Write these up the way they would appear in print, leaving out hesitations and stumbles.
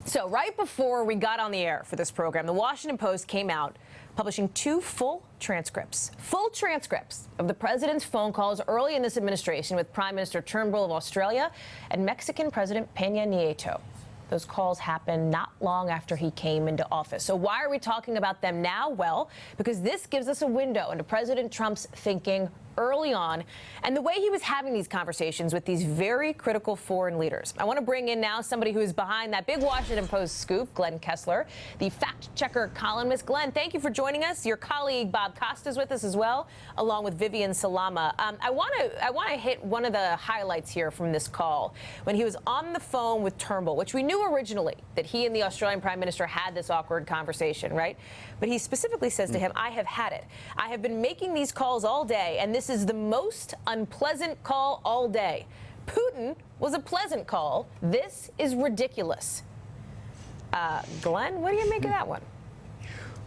So right before we got on the air for this program, the Washington Post came out publishing two full transcripts of the president's phone calls early in this administration with Prime Minister Turnbull of Australia and Mexican President Peña Nieto. Those calls happened not long after he came into office. So why are we talking about them now? Well, because this gives us a window into President Trump's thinking early on and the way he was having these conversations with these very critical foreign leaders. I want to bring in now somebody who is behind that big Washington Post scoop, Glenn Kessler, the fact-checker columnist. Glenn, thank you for joining us. Your colleague Bob Costa is with us as well, along with Vivian Salama. I want to hit one of the highlights here from this call when he was on the phone with Turnbull, which we knew originally that he and the Australian Prime Minister had this awkward conversation, right? But he specifically says to him, I have had it. I have been making these calls all day, and this is the most unpleasant call all day. Putin was a pleasant call. This is ridiculous. Glenn, what do you make of that one?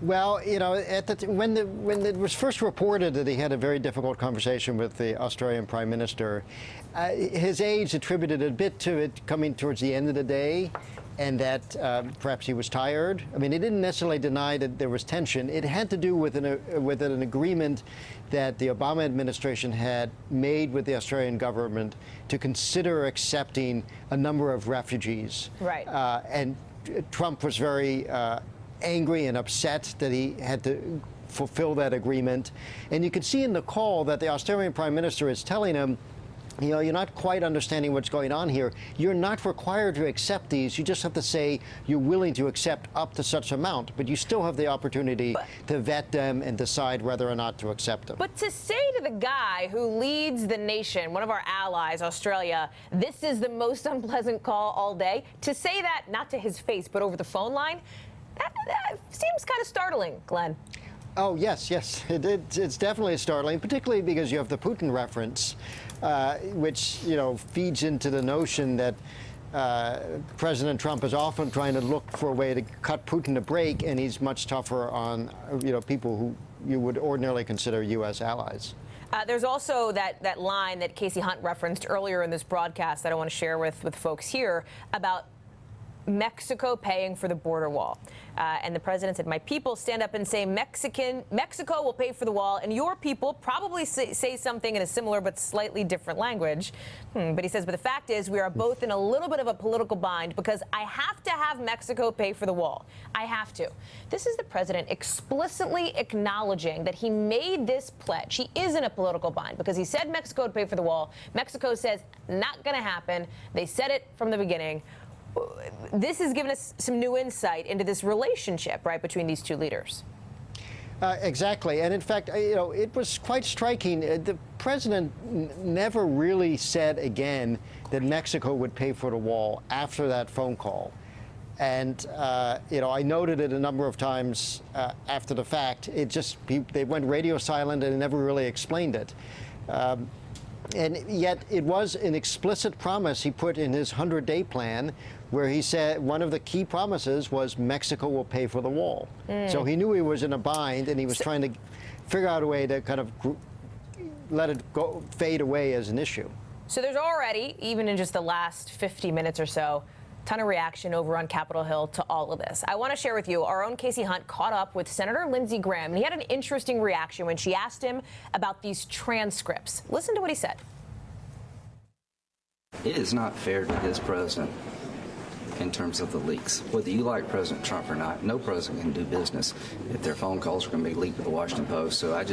Well, you know, when it was first reported that he had a very difficult conversation with the Australian Prime Minister, his aides attributed a bit to it coming towards the end of the day, and that perhaps he was tired. I mean, he didn't necessarily deny that there was tension. It had to do with an agreement that the Obama administration had made with the Australian government to consider accepting a number of refugees. Right. And Trump was very angry and upset that he had to fulfill that agreement. And you could see in the call that the Australian Prime Minister is telling him, you know, you're not quite understanding what's going on here. You're not required to accept these. You just have to say you're willing to accept up to such amount, but you still have the opportunity to vet them and decide whether or not to accept them. But to say to the guy who leads the nation, one of our allies, Australia, this is the most unpleasant call all day, to say that not to his face but over the phone line, that seems kind of startling, Glenn. Oh, yes. It's definitely startling, particularly because you have the Putin reference, which, you know, feeds into the notion that President Trump is often trying to look for a way to cut Putin a break, and he's much tougher on, you know, people who you would ordinarily consider U.S. allies. There's also that line that Casey Hunt referenced earlier in this broadcast that I want to share with folks here about Mexico paying for the border wall. And the president said, my people stand up and say Mexico will pay for the wall, and your people probably say something in a similar but slightly different language. But he says, but the fact is we are both in a little bit of a political bind because I have to have Mexico pay for the wall. I have to. This is the president explicitly acknowledging that he made this pledge. He is in a political bind because he said Mexico would pay for the wall. Mexico says not going to happen. They said it from the beginning. This has given us some new insight into this relationship, right, between these two leaders. Exactly. And in fact, you know, it was quite striking. The president never really said again that Mexico would pay for the wall after that phone call. And, you know, I noted it a number of times after the fact. They went radio silent and never really explained it. And yet it was an explicit promise he put in his 100-day plan where he said one of the key promises was Mexico will pay for the wall. So he knew he was in a bind, and he was trying to figure out a way to kind of let it go, fade away as an issue. So there's already, even in just the last 50 minutes or so, ton of reaction over on Capitol Hill to all of this. I want to share with you, our own Casey Hunt caught up with Senator Lindsey Graham, and he had an interesting reaction when she asked him about these transcripts. Listen to what he said. It is not fair to this president in terms of the leaks. Whether you like President Trump or not, no president can do business if their phone calls are going to be leaked to the Washington Post. So I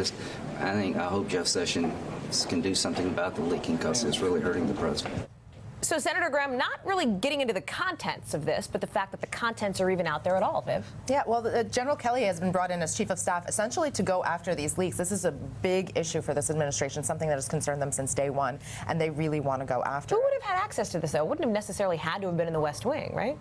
hope Jeff Sessions can do something about the leaking because it's really hurting the president. So, Senator Graham, not really getting into the contents of this, but the fact that the contents are even out there at all, Viv. Yeah, well, General Kelly has been brought in as chief of staff essentially to go after these leaks. This is a big issue for this administration, something that has concerned them since day one, and they really want to go after it. Who would have had access to this, though? Wouldn't have necessarily had to have been in the West Wing, right?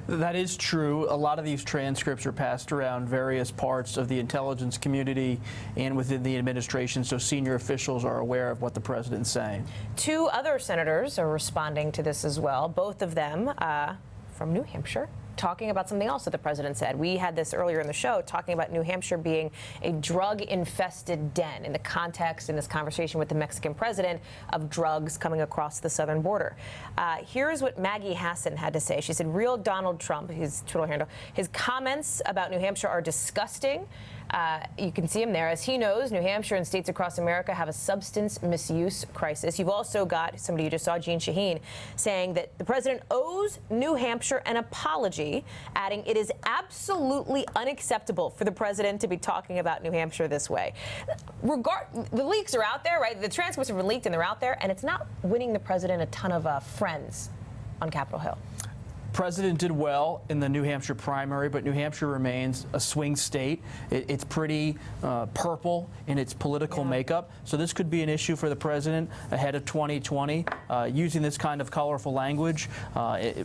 That is true. A lot of these transcripts are passed around various parts of the intelligence community and within the administration, so senior officials are aware of what the president's saying. Two other senators are responding to this as well, both of them from New Hampshire. talking about something else that the president said. We had this earlier in the show, talking about New Hampshire being a drug-infested den in the context in this conversation with the Mexican president of drugs coming across the southern border. Here's what Maggie Hassan had to say. She said, "Real Donald Trump," his Twitter handle, "his comments about New Hampshire are disgusting." You can see him there. As he knows, New Hampshire and states across America have a substance misuse crisis. You've also got somebody you just saw, Jeanne Shaheen, saying that the president owes New Hampshire an apology, adding it is absolutely unacceptable for the president to be talking about New Hampshire this way. The leaks are out there, right? The transcripts have been leaked and they're out there, and it's not winning the president a ton of friends on Capitol Hill. President did well in the New Hampshire primary, but New Hampshire remains a swing state. It's pretty purple in its political makeup. So this could be an issue for the president ahead of 2020, using this kind of colorful language.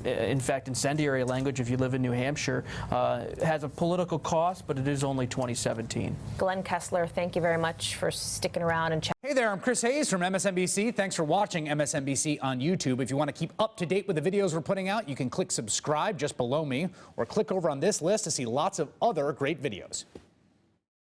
In fact, incendiary language, if you live in New Hampshire, has a political cost, but it is only 2017. Glenn Kessler, thank you very much for sticking around and chatting. Hey there, I'm Chris Hayes from MSNBC. Thanks for watching MSNBC on YouTube. If you want to keep up to date with the videos we're putting out, you can click subscribe just below me or click over on this list to see lots of other great videos.